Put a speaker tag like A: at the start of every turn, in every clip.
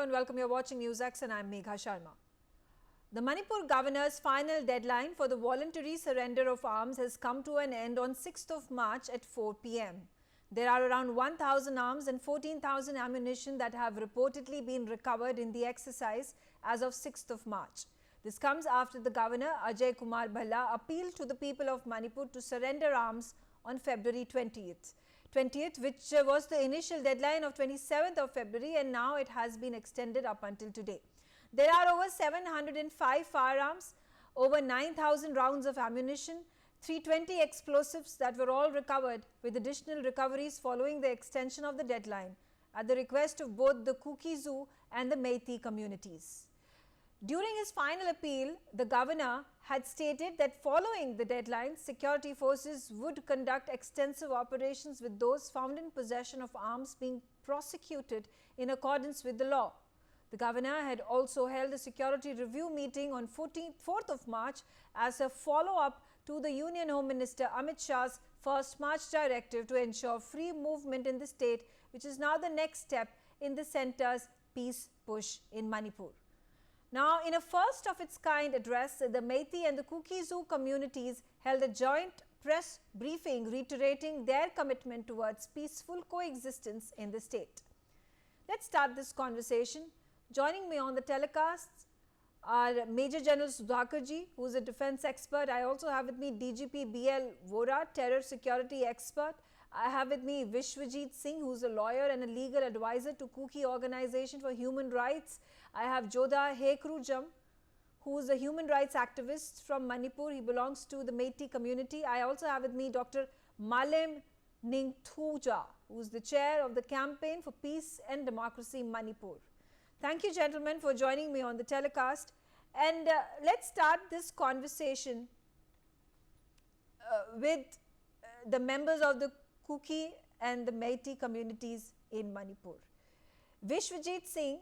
A: Hello and welcome. You're watching NewsX and I'm Megha Sharma. The Manipur governor's final deadline for the voluntary surrender of arms has come to an end on 6th of March at 4 p.m. There are around 1,000 arms and 14,000 ammunition that have reportedly been recovered in the exercise as of 6th of March. This comes after the governor, Ajay Kumar Bhalla, appealed to the people of Manipur to surrender arms on February 20th, which was the initial deadline of 27th of February, and now it has been extended up until today. There are over 705 firearms, over 9,000 rounds of ammunition, 320 explosives that were all recovered, with additional recoveries following the extension of the deadline at the request of both the Kuki-Zo and the Meitei communities. During his final appeal, the governor had stated that following the deadline, security forces would conduct extensive operations with those found in possession of arms being prosecuted in accordance with the law. The governor had also held a security review meeting on 4th of March as a follow-up to the Union Home Minister Amit Shah's first March directive to ensure free movement in the state, which is now the next step in the centre's peace push in Manipur. Now, in a first of its kind address, the Meitei and the Kuki-Zo communities held a joint press briefing reiterating their commitment towards peaceful coexistence in the state. Let's start this conversation. Joining me on the telecasts are Major General Sudhakarji, who is a defense expert. I also have with me DGP BL Vora, terror security expert. I have with me Vishwajit Singh, who is a lawyer and a legal advisor to Kuki Organization for Human Rights. I have Jodha Hekrujam, who is a human rights activist from Manipur. He belongs to the Meitei community. I also have with me Dr. Malem Ningthuja, who is the chair of the Campaign for Peace and Democracy Manipur. Thank you, gentlemen, for joining me on the telecast. And let's start this conversation with the members of the Kuki and the Meitei communities in Manipur. Vishwajit Singh,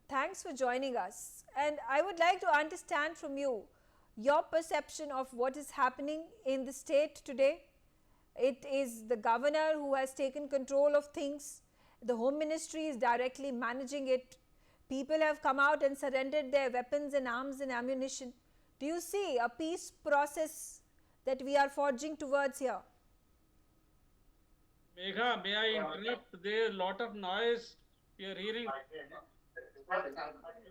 A: thanks for joining us. And I would like to understand from you your perception of what is happening in the state today. It is the governor who has taken control of things. The Home Ministry is directly managing it. People have come out and surrendered their weapons and arms and ammunition. Do you see a peace process that we are forging towards here?
B: Megha, may I interrupt? There is a lot of noise we are hearing.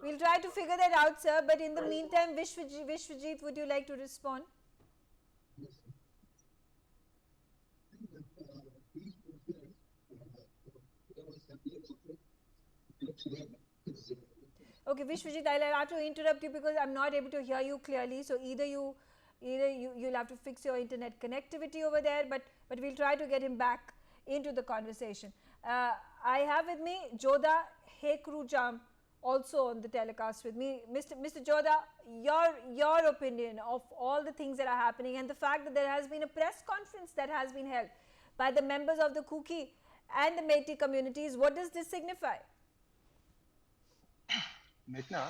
A: We'll try to figure that out, sir. But in the meantime, Vishwajit, would you like to respond? Okay, Vishwajit, I'll have to interrupt you because I'm not able to hear you clearly. So either you'll have to fix your internet connectivity over there, but we'll try to get him back into the conversation. I have with me Jodha Hekrujam also on the telecast with me. Mr. Jodha, your opinion of all the things that are happening and the fact that there has been a press conference that has been held by the members of the Kuki and the Meitei communities. What does this signify?
C: Meghna,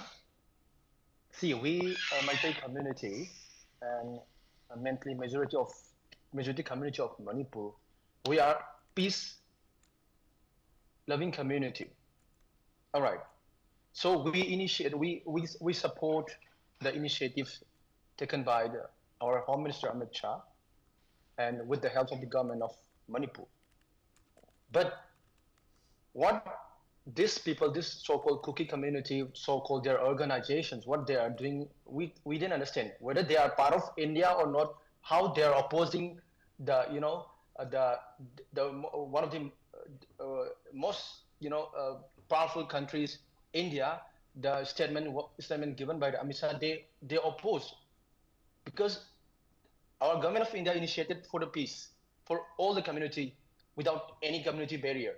C: see, we Meitei community and mainly majority community of Manipur, we are peace loving community. All right. So we support the initiatives taken by our Home Minister Amit Shah and with the help of the government of Manipur. But what these people, this so-called Kuki community, so-called their organizations, what they are doing, we didn't understand whether they are part of India or not, how they are opposing the one of the most powerful countries, India. The statement given by the Amit Shah, they oppose because our government of India initiated for the peace for all the community without any community barrier.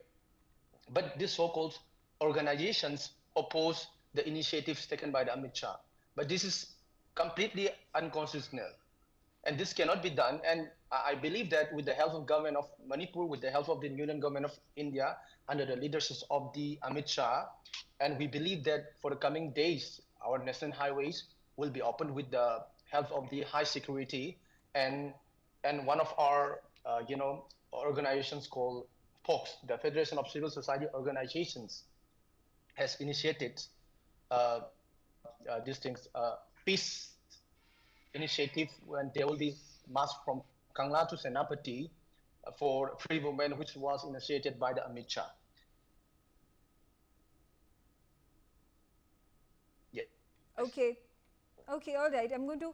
C: But these so-called organizations oppose the initiatives taken by the Amit Shah. But this is completely unconstitutional. And this cannot be done. And I believe that with the help of government of Manipur, with the help of the Union government of India, under the leadership of the Amit Shah, and we believe that for the coming days, our national highways will be opened with the help of the high security and one of our organizations called FOX, the Federation of Civil Society Organizations, has initiated these things, peace initiative, when there will be march from Kangla to Senapati for free movement, which was initiated by the Amit Shah. Yes.
A: Okay. Okay, all right. I'm going to,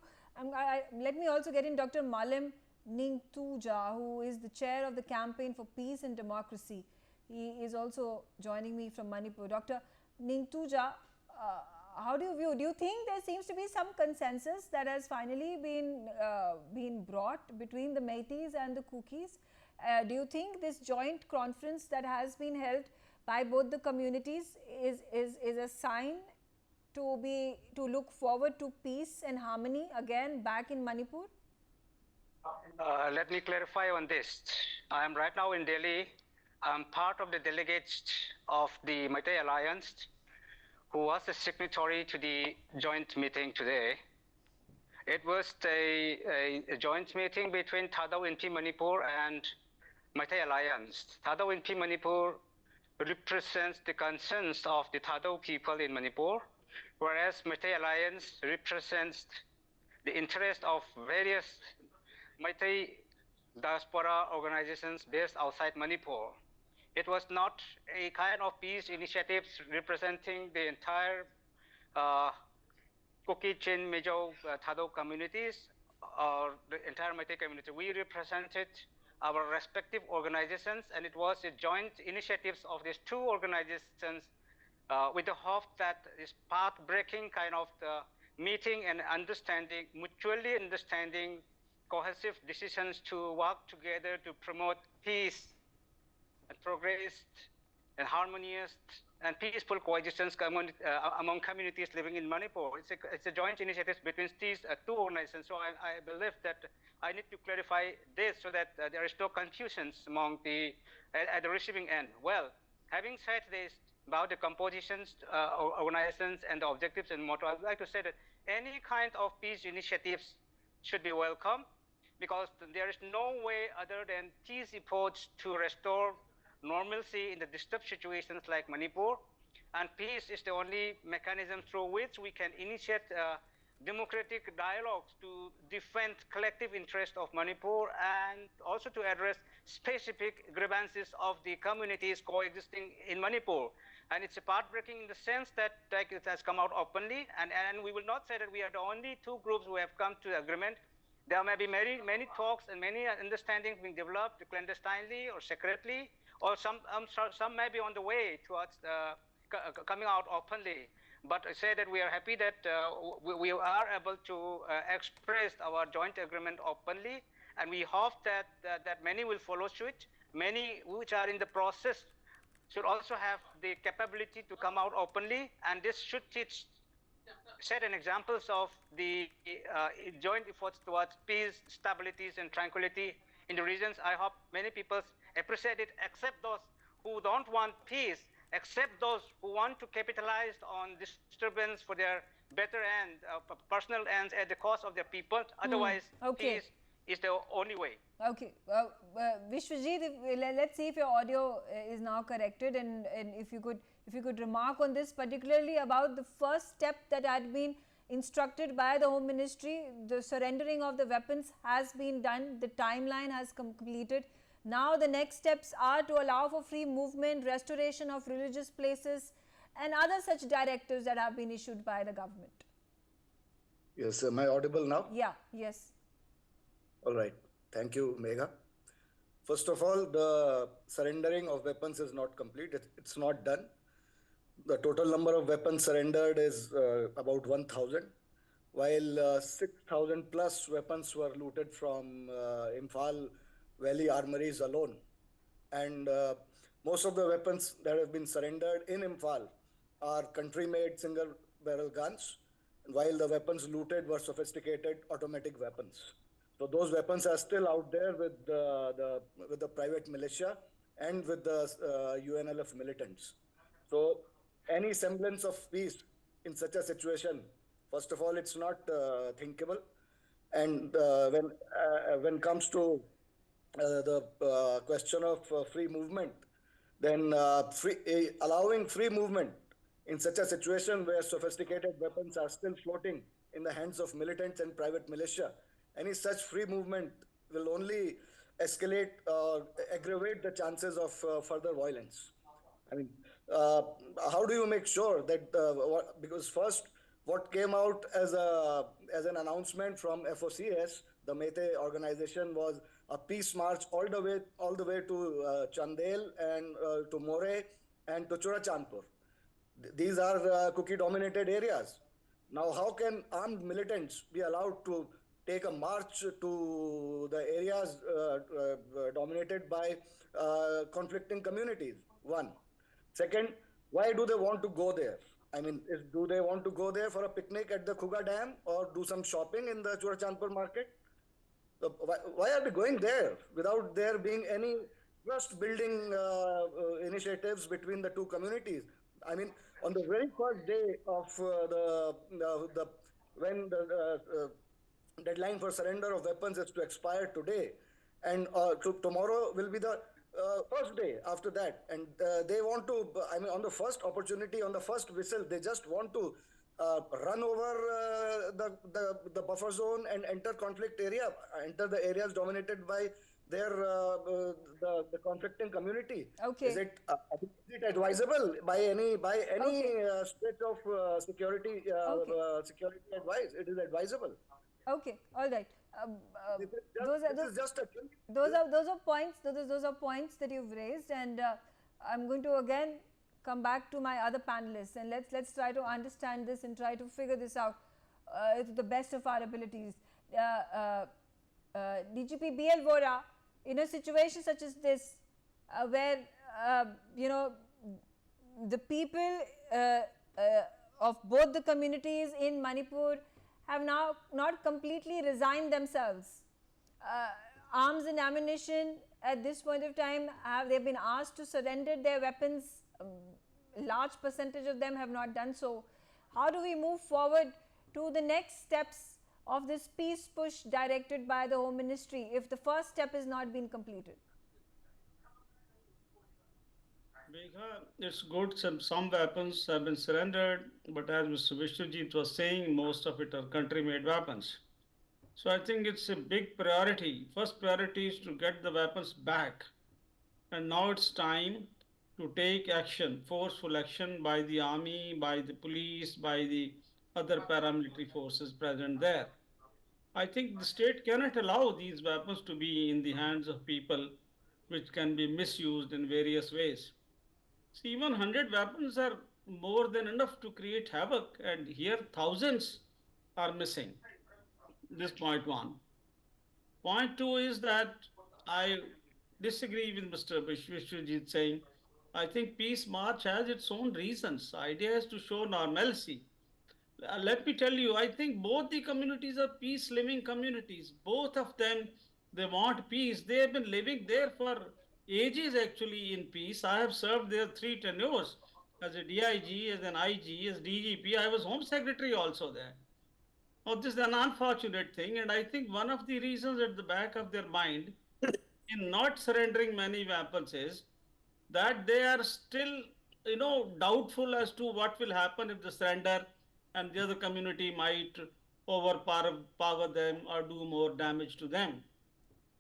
A: let me also get in Dr. Malim Ningtuja, who is the chair of the Campaign for Peace and Democracy. He is also joining me from Manipur. Dr. Ningtuja, how do you think there seems to be some consensus that has finally been brought between the Meiteis and the Kukis? Do you think this joint conference that has been held by both the communities is a sign to look forward to peace and harmony again back in Manipur?
D: Let me clarify on this. I am right now in Delhi. I'm part of the delegates of the Meitei Alliance, who was a signatory to the joint meeting today. It was a joint meeting between Thadao NP Manipur and Meitei Alliance. Thadao NP Manipur represents the concerns of the Thadao people in Manipur, whereas Meitei Alliance represents the interest of various Meitei diaspora organizations based outside Manipur. It was not a kind of peace initiative representing the entire Kuki-Zo Thadao communities or the entire Meitei community. We represented our respective organizations, and it was a joint initiatives of these two organizations with the hope that this path-breaking kind of the meeting and understanding, mutually understanding cohesive decisions to work together to promote peace and progress and harmonious and peaceful coexistence among communities living in Manipur. It's a joint initiative between these two organizations. So I believe that I need to clarify this so that there is no confusion among at the receiving end. Well, having said this about the compositions, organizations, and the objectives and motto, I would like to say that any kind of peace initiatives should be welcome, because there is no way other than peace efforts to restore normalcy in the disturbed situations like Manipur, and peace is the only mechanism through which we can initiate democratic dialogues to defend collective interest of Manipur and also to address specific grievances of the communities coexisting in Manipur. And it's a path-breaking in the sense that it has come out openly, and we will not say that we are the only two groups who have come to agreement. There may be many talks and many understandings being developed clandestinely or secretly, or some may be on the way towards coming out openly. But I say that we are happy that we are able to express our joint agreement openly, and we hope that many will follow suit. Many which are in the process should also have the capability to come out openly, and this should set an examples of the joint efforts towards peace, stability, and tranquility in the regions. I hope many people appreciate it, except those who don't want peace, except those who want to capitalize on disturbance for their better end, personal ends at the cost of their people. Otherwise, peace is the only way.
A: Okay. Vishwajit, let's see if your audio is now corrected, and if you could remark on this, particularly about the first step that had been instructed by the Home Ministry. The surrendering of the weapons has been done, the timeline has completed. Now the next steps are to allow for free movement, restoration of religious places, and other such directives that have been issued by the government.
E: Yes, am I audible now?
A: Yeah, yes.
E: All right. Thank you, Megha. First of all, the surrendering of weapons is not complete. It's not done. The total number of weapons surrendered is about 1,000, while 6,000 plus weapons were looted from Imphal Valley armories alone. And most of the weapons that have been surrendered in Imphal are country-made single-barrel guns, while the weapons looted were sophisticated automatic weapons. So those weapons are still out there with the private militia and with the UNLF militants. So any semblance of peace in such a situation, first of all, it's not thinkable. And when it comes to the question of free movement, then allowing free movement In such a situation where sophisticated weapons are still floating in the hands of militants and private militia, any such free movement will only escalate or aggravate the chances of further violence. I mean, uh, how do you make sure that because first what came out as an announcement from FOCS, the Meitei organization, was a peace march all the way to Chandel and to More and to Churachandpur. These are Kuki-dominated areas. Now, how can armed militants be allowed to take a march to the areas dominated by conflicting communities? One. Second, why do they want to go there? I mean, do they want to go there for a picnic at the Khuga Dam or do some shopping in the Churachandpur market? So why are they going there without there being any trust building initiatives between the two communities? I mean, on the very first day of the when the deadline for surrender of weapons is to expire today, and tomorrow will be the first day after that, and they want to. I mean, on the first opportunity, on the first whistle, they just want to run over the buffer zone and enter conflict area, enter the areas dominated by their the conflicting community.
A: Okay.
E: Is it advisable by any
A: Okay.
E: state of security
A: Okay.
E: security advice? It is advisable.
A: Okay, all right.
E: This is just a
A: Those are points. Those are points that you've raised, and I'm going to again come back to my other panelists, and let's try to understand this and try to figure this out to the best of our abilities. DGP BL Vora, in a situation such as this, where you know the people of both the communities in Manipur have now not completely resigned themselves. Arms and ammunition at this point of time they've been asked to surrender their weapons. Large percentage of them have not done so. How do we move forward to the next steps of this peace push directed by the Home Ministry if the first step has not been completed?
B: Megha, it's good some weapons have been surrendered, but as Mr. Vishnujeet was saying, most of it are country-made weapons. So I think it's a big priority. First priority is to get the weapons back. And now it's time to take action, forceful action by the army, by the police, by the other paramilitary forces present there. I think the state cannot allow these weapons to be in the hands of people which can be misused in various ways. See, even 100 weapons are more than enough to create havoc, and here thousands are missing. This point one. Point two is that I disagree with Mr. Vishwajit saying, I think Peace March has its own reasons. The idea is to show normalcy. Let me tell you, I think both the communities are peace living communities. Both of them, they want peace. They have been living there for ages actually in peace. I have served there 3 tenures as a DIG, as an IG, as DGP. I was Home Secretary also there. Now, this is an unfortunate thing, and I think one of the reasons at the back of their mind in not surrendering many weapons is that they are still, doubtful as to what will happen if they surrender, and the other community might overpower them or do more damage to them.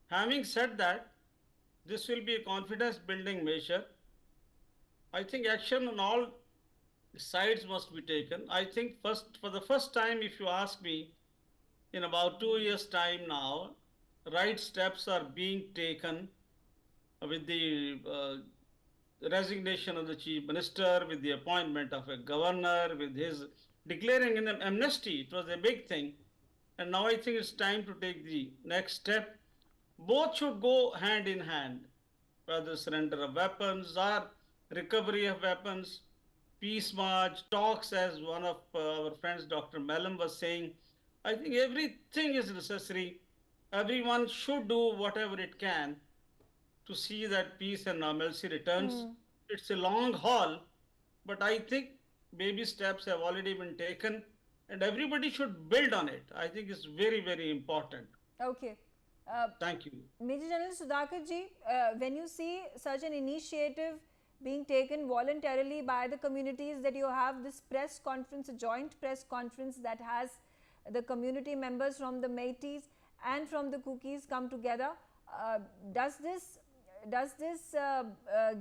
B: Having said that, this will be a confidence building measure. I think action on all sides must be taken. I think for the first time, if you ask me, in about 2 years' time now, right steps are being taken with the resignation of the chief minister, with the appointment of a governor, with his declaring an amnesty. It was a big thing. And now I think it's time to take the next step. Both should go hand in hand, whether surrender of weapons or recovery of weapons, peace march, talks, as one of our friends, Dr. Mellam, was saying. I think everything is necessary. Everyone should do whatever it can to see that peace and normalcy returns. It's a long haul, but I think baby steps have already been taken, and everybody should build on it. I think it's very, very important.
A: Okay.
B: Thank you.
A: Major General Sudhakar ji, when you see such an initiative being taken voluntarily by the communities, that you have this press conference, a joint press conference that has the community members from the Meiteis and from the Kukis come together. Does this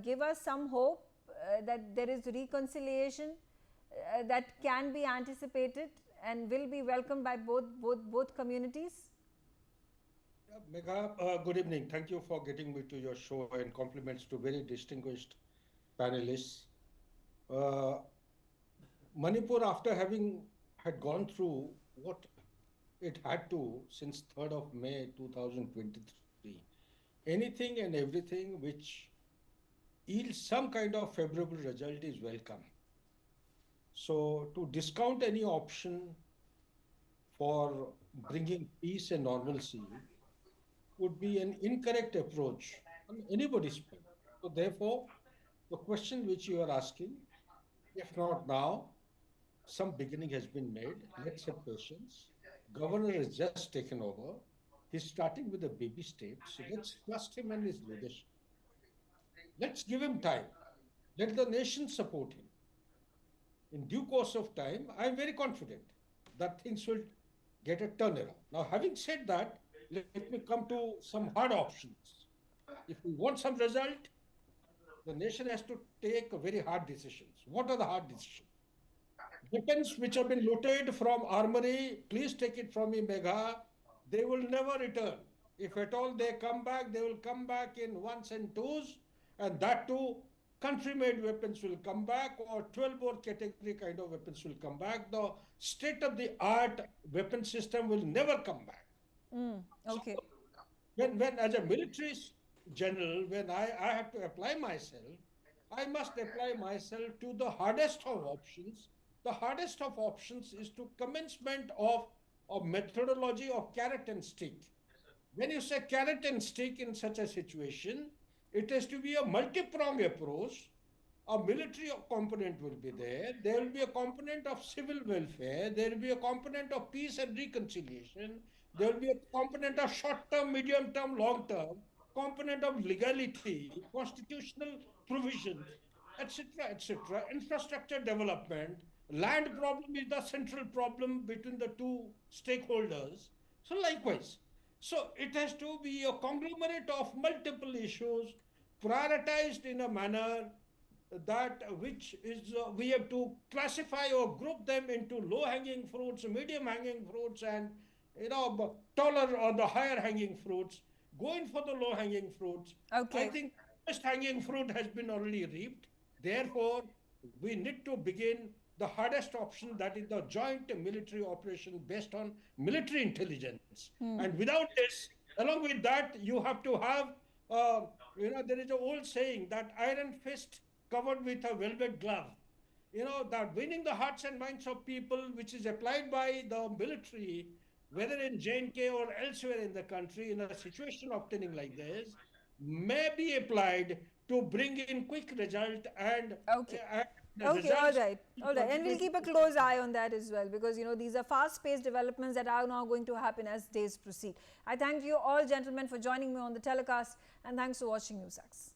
A: give us some hope that there is reconciliation that can be anticipated and will be welcomed by both communities?
F: Megha, good evening. Thank you for getting me to your show, and compliments to very distinguished panelists. Manipur, after had gone through what it had to since 3rd of May 2023, anything and everything which yields some kind of favorable result is welcome. So to discount any option for bringing peace and normalcy would be an incorrect approach on anybody's part. So therefore, the question which you are asking, if not now, some beginning has been made. Let's have patience. Governor has just taken over. He's starting with the baby steps. So let's trust him and his leadership. Let's give him time. Let the nation support him. In due course of time, I'm very confident that things will get a turnaround. Now, having said that, let me come to some hard options. If we want some result, the nation has to take very hard decisions. What are the hard decisions? Weapons which have been looted from armory, please take it from me, Megha, they will never return. If at all they come back, they will come back in ones and twos, and that too, country-made weapons will come back, or 12-bore category kind of weapons will come back. The state-of-the-art weapon system will never come back.
A: Okay.
F: So when as a military general, when I have to apply myself, I must apply myself to the hardest of options. The hardest of options is to commencement of a methodology of carrot and stick. When you say carrot and stick in such a situation, it has to be a multi-pronged approach. A military component will be there. There will be a component of civil welfare. There will be a component of peace and reconciliation. There will be a component of short-term, medium-term, long-term, component of legality, constitutional provisions, etc., etc., infrastructure development. Land problem is the central problem between the two stakeholders. So likewise, so it has to be a conglomerate of multiple issues prioritized in a manner that which is we have to classify or group them into low-hanging fruits, medium-hanging fruits, and taller or the higher-hanging fruits. Going for the low-hanging fruits.
A: Okay.
F: I think first-hanging fruit has been already reaped. Therefore, we need to begin the hardest option, that is the joint military operation based on military intelligence. And without this, along with that, you have to have, there is an old saying that iron fist covered with a velvet glove. That winning the hearts and minds of people, which is applied by the military, whether in J&K or elsewhere in the country, in a situation obtaining like this, may be applied to bring in quick result and
A: Okay. Okay, all right. And we'll keep a close eye on that as well, because these are fast-paced developments that are now going to happen as days proceed. I thank you all, gentlemen, for joining me on the telecast, and thanks for watching NewsX.